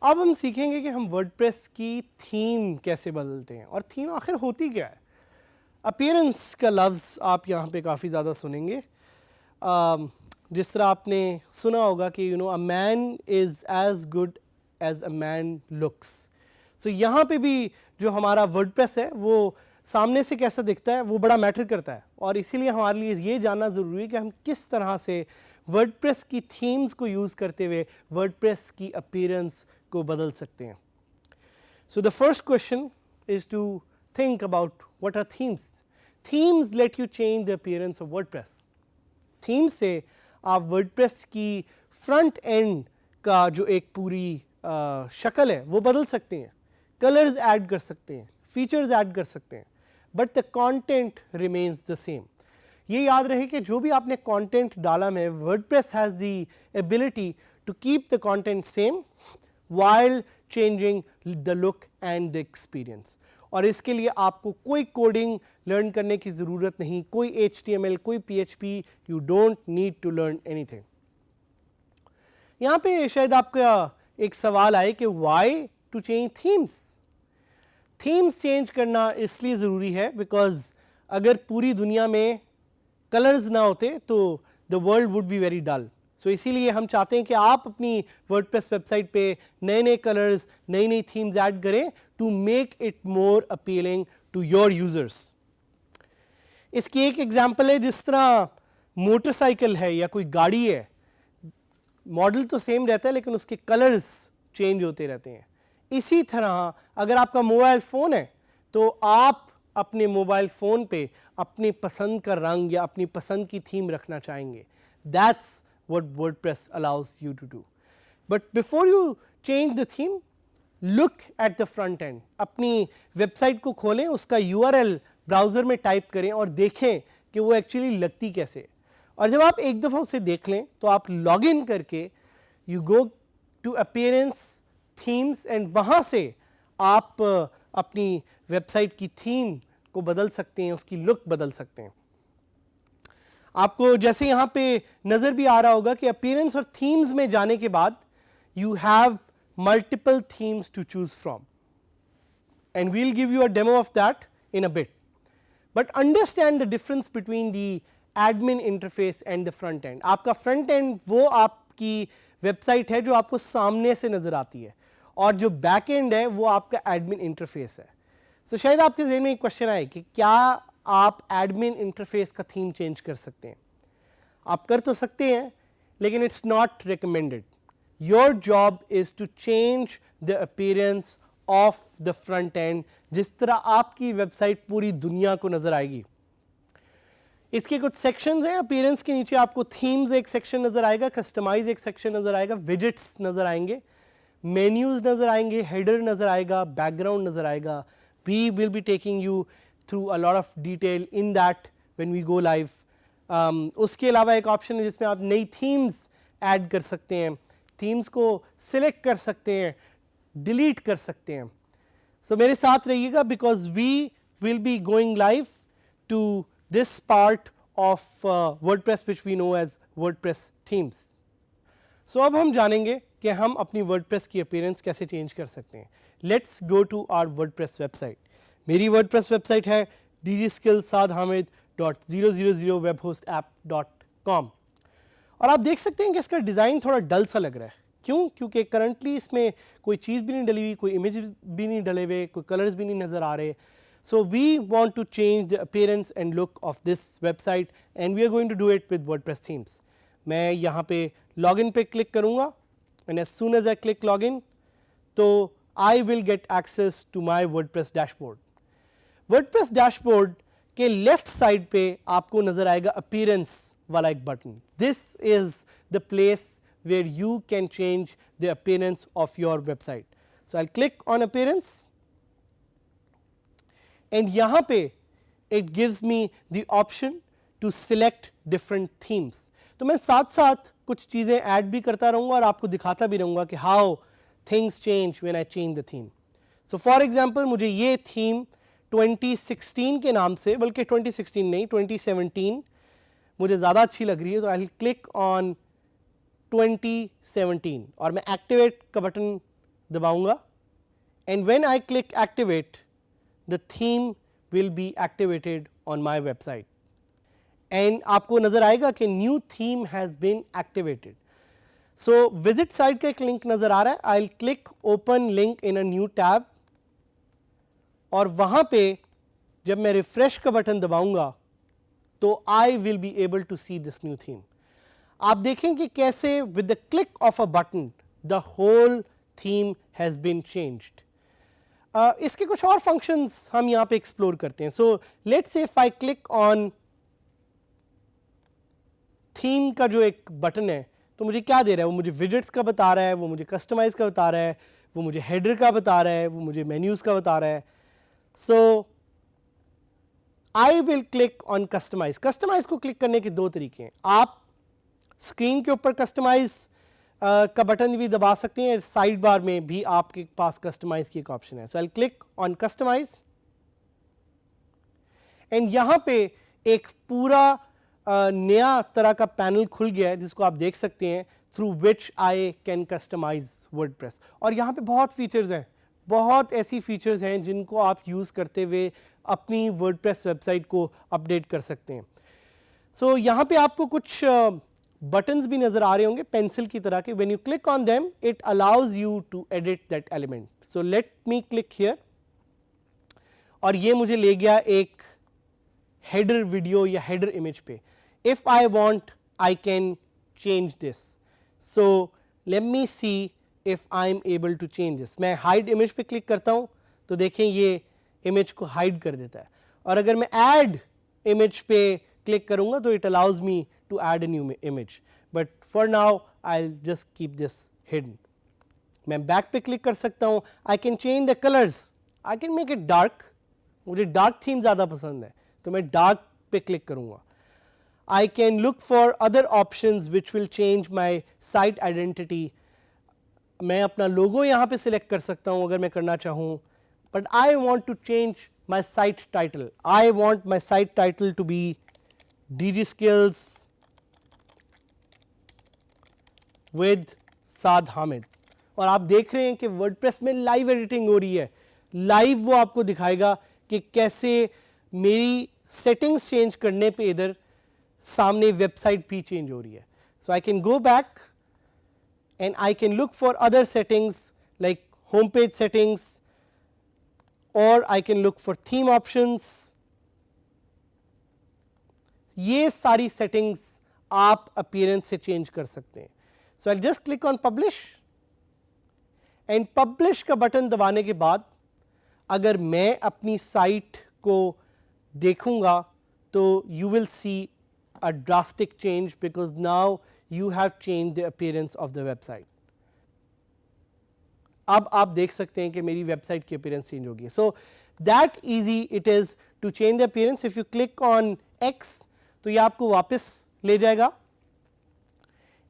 अब हम सीखेंगे कि हम वर्डप्रेस की थीम कैसे बदलते हैं और थीम आखिर होती क्या है। अपीयरेंस का लफ्ज़ आप यहाँ पे काफ़ी ज़्यादा सुनेंगे। जिस तरह आपने सुना होगा कि a man is as good as a man looks. So यहाँ पे भी जो हमारा वर्डप्रेस है वो सामने से कैसा दिखता है वो बड़ा मैटर करता है, और इसीलिए हमारे लिए ये जानना ज़रूरी है कि हम किस तरह से वर्डप्रेस की थीम्स को यूज़ करते हुए वर्डप्रेस की अपीयरेंस को बदल सकते हैं। So the first question is to think about what are themes. Themes let you change the appearance of WordPress. Themes से आप WordPress की front end का जो एक पूरी शक्ल है वो बदल सकते हैं, colors ऐड कर सकते हैं, features ऐड कर सकते हैं, but the content remains the same. ये याद रहे कि जो भी आपने content डाला में WordPress has the ability to keep the content same while changing the look and the experience. और इसके लिए आपको कोई कोडिंग लर्न करने की ज़रूरत नहीं, कोई HTML, कोई PHP, you don't need to learn anything. यहाँ पे शायद आपका एक सवाल आए कि why to change themes. Themes change करना इसलिए ज़रूरी है बिकॉज अगर पूरी दुनिया में कलर्स ना होते तो the world would be very dull. So इसीलिए हम चाहते हैं कि आप अपनी वर्डप्रेस वेबसाइट पे नए नए कलर्स, नई नई थीम्स ऐड करें to make it more appealing to your users. इसकी एक एग्जांपल है, जिस तरह मोटरसाइकिल है या कोई गाड़ी है, मॉडल तो सेम रहता है लेकिन उसके कलर्स चेंज होते रहते हैं। इसी तरह अगर आपका मोबाइल फ़ोन है तो आप अपने मोबाइल फ़ोन पे अपनी पसंद का रंग या अपनी पसंद की थीम रखना चाहेंगे। That's what WordPress allows you to do. But before you change the theme, look at the front end. अपनी वेबसाइट को खोलें, उसका URL ब्राउज़र में टाइप करें और देखें कि वो एक्चुअली लगती कैसे। और जब आप एक दफ़ा उसे देख लें तो आप लॉग इन करके you go to appearance themes and वहाँ से आप अपनी वेबसाइट की थीम को बदल सकते हैं, उसकी लुक बदल सकते हैं। आपको जैसे यहाँ पे नज़र भी आ रहा होगा कि अपीयरेंस और थीम्स में जाने के बाद you have multiple themes to choose from, and we'll give you a demo of that in a bit. But understand the difference between the admin interface and the front end. आपका front end वो आपकी website है जो आपको सामने से नज़र आती है, और जो बैक एंड है वो आपका एडमिन इंटरफेस है। सो शायद आपके ज़हन में एक क्वेश्चन आए कि क्या आप एडमिन इंटरफेस का थीम चेंज कर सकते हैं। आप कर तो सकते हैं लेकिन it's not recommended. Your job is to change the appearance of the front end, जिस तरह आपकी वेबसाइट पूरी दुनिया को नज़र आएगी। इसके कुछ सेक्शंस हैं। अपीयरेंस के नीचे आपको थीम्स एक सेक्शन नज़र आएगा, कस्टमाइज एक सेक्शन नज़र आएगा, विजेट्स नज़र आएंगे, मेन्यूज़ नज़र आएंगे, हेडर नज़र आएगा, बैकग्राउंड नज़र आएगा। We will be taking you through a lot of detail in that when we go live. उसके अलावा एक ऑप्शन है जिसमें आप नई थीम्स ऐड कर सकते हैं, थीम्स को सिलेक्ट कर सकते हैं, डिलीट कर सकते हैं। सो मेरे साथ रहिएगा because we will be going live to this part of WordPress which we know as WordPress themes. So अब हम जानेंगे कि हम अपनी वर्डप्रेस की अपीयरेंस कैसे चेंज कर सकते हैं। Let's go to our WordPress website. मेरी वर्डप्रेस वेबसाइट है dgskills.hamid.000webhostapp.com, और आप देख सकते हैं कि इसका डिज़ाइन थोड़ा डल सा लग रहा है। क्यों? क्योंकि करंटली इसमें कोई चीज़ भी नहीं डली हुई, कोई इमेज भी नहीं डले हुए, कोई कलर्स भी नहीं नज़र आ रहे। So we want to change the appearance and look of this website and we are going to do it with WordPress themes. मैं यहाँ पे लॉगिन पे क्लिक करूँगा and as soon as I click login तो I will get access to my WordPress dashboard. WordPress dashboard के left side पे आपको नजर आएगा अपीयरेंस वाला एक button. This is the place where you can change the appearance of your website. So I click on appearance and यहाँ पे it gives me the option to select different themes. तो मैं साथ साथ कुछ चीज़ें ऐड भी करता रहूँगा और आपको दिखाता भी रहूँगा कि how things change when I change the theme. So for example मुझे ये थीम 2016 के नाम से, बल्कि 2016 नहीं 2017 मुझे ज़्यादा अच्छी लग रही है, तो आई विल क्लिक ऑन 2017 और मैं एक्टिवेट का बटन दबाऊंगा and when I click activate the theme will be activated on my website and आपको नज़र आएगा कि new theme has been activated. So visit site का एक लिंक नज़र आ रहा है. I will click open link in a new tab और वहाँ पे जब मैं रिफ्रेश का बटन दबाऊंगा तो I will be able to see this new theme. आप देखेंगे कैसे with the click of a button the whole theme has been changed. इसके कुछ और फंक्शंस हम यहाँ पे एक्सप्लोर करते हैं. So let's say if I click on theme का जो एक बटन है तो मुझे क्या दे रहा है, वो मुझे विजेट्स का बता रहा है, वो मुझे कस्टमाइज का बता रहा है, वो मुझे हेडर का बता रहा है, वो मुझे मेन्यूज़ का बता रहा है. So I will click on customise. Customise को क्लिक करने के दो तरीके हैं. आप स्क्रीन के ऊपर कस्टमाइज का बटन भी दबा सकते हैं, साइड बार में भी आपके पास कस्टमाइज की एक ऑप्शन है. So I will click on customise and यहाँ पे एक पूरा नया तरह का पैनल खुल गया है जिसको आप देख सकते हैं, through which I can customise WordPress. और यहाँ पे बहुत फीचर्स हैं, बहुत ऐसी फीचर्स हैं जिनको आप यूज़ करते हुए अपनी वर्डप्रेस वेबसाइट को अपडेट कर सकते हैं. सो यहाँ पे आपको कुछ बटन्स भी नज़र आ रहे होंगे पेंसिल की तरह के. When you click on them it allows you to edit that element. So let me click here और ये मुझे ले गया एक हेडर वीडियो या हेडर इमेज पे. If I want I can change this. So let me see if I am able to change this. मैं hide image पे क्लिक करता हूँ तो देखें ये इमेज को हाइड कर देता है. और अगर मैं ऐड इमेज पे क्लिक करूँगा तो it allows me to add a new image. But for now I will just keep this hidden. मैं बैक पे क्लिक कर सकता हूँ. I can change the colours. I can make it dark. मुझे dark theme ज़्यादा पसंद है तो मैं डार्क पे क्लिक करूँगा. I can look for other options which will change my site identity. मैं अपना लोगो यहाँ पे सिलेक्ट कर सकता हूँ अगर मैं करना चाहूँ. But I want to change my site title. I want my site title to be DG Skills with Saad Hamid. और आप देख रहे हैं कि वर्डप्रेस में लाइव एडिटिंग हो रही है. लाइव वो आपको दिखाएगा कि कैसे मेरी सेटिंग्स चेंज करने पे इधर सामने वेबसाइट भी चेंज हो रही है. So I can go back and I can look for other settings like home page settings और I can look for theme options. ये सारी सेटिंग्स आप अपीयरेंस से चेंज कर सकते हैं. So I just click on publish and publish का button दबाने के बाद अगर मैं अपनी साइट को देखूंगा तो you will see a drastic change because now you have changed the appearance of the website. अब आप देख सकते हैं कि मेरी वेबसाइट की अपीयरेंस चेंज होगी. So that easy it is to change the appearance. If you click on X तो ये आपको वापस ले जाएगा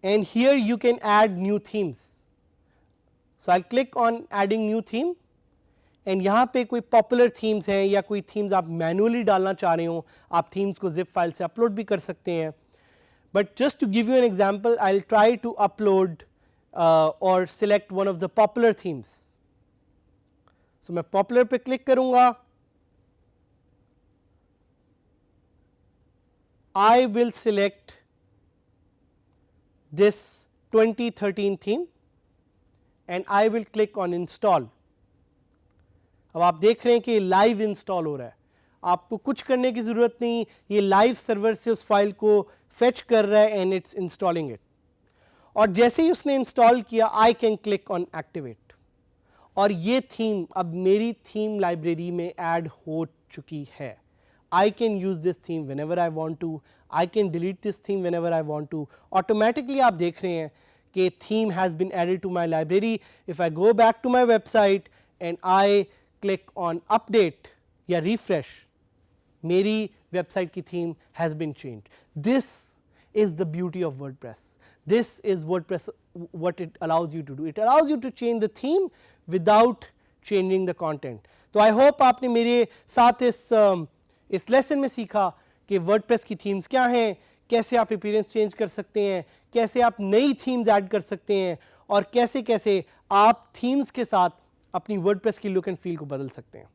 and here you can add new themes. So I click on adding new theme and यहाँ पे कोई पॉपुलर थीम्स हैं या कोई थीम्स आप मैनुअली डालना चाह रहे हो, आप थीम्स को जिप फाइल से अपलोड भी कर सकते हैं. But just to give you an example I will try to upload और select one of the popular themes. So मैं पॉपुलर पे क्लिक करूंगा. I will select this 2013 theme and I will click on install. अब आप देख रहे हैं कि लाइव इंस्टॉल हो रहा है. आपको कुछ करने की ज़रूरत नहीं, ये लाइव सर्वर से उस फाइल को फेच कर रहा है एंड इट्स इंस्टॉलिंग इट. और जैसे ही उसने इंस्टॉल किया I can click on activate और ये थीम अब मेरी थीम लाइब्रेरी में ऐड हो चुकी है. I can use this theme whenever I want to. I can delete this theme whenever I want to. Automatically आप देख रहे हैं कि theme has been added to my library. If I go back to my website and I click on update या refresh, मेरी website की theme has been changed. This is the beauty of WordPress. This is WordPress, what it allows you to do. It allows you to change the theme without changing the content. तो I hope आपने मेरे साथ इस lesson में सीखा कि WordPress की themes क्या हैं, कैसे आप अपीयरेंस चेंज कर सकते हैं, कैसे आप नई थीम्स ऐड कर सकते हैं और कैसे कैसे आप थीम्स के साथ अपनी WordPress की लुक एंड फील को बदल सकते हैं.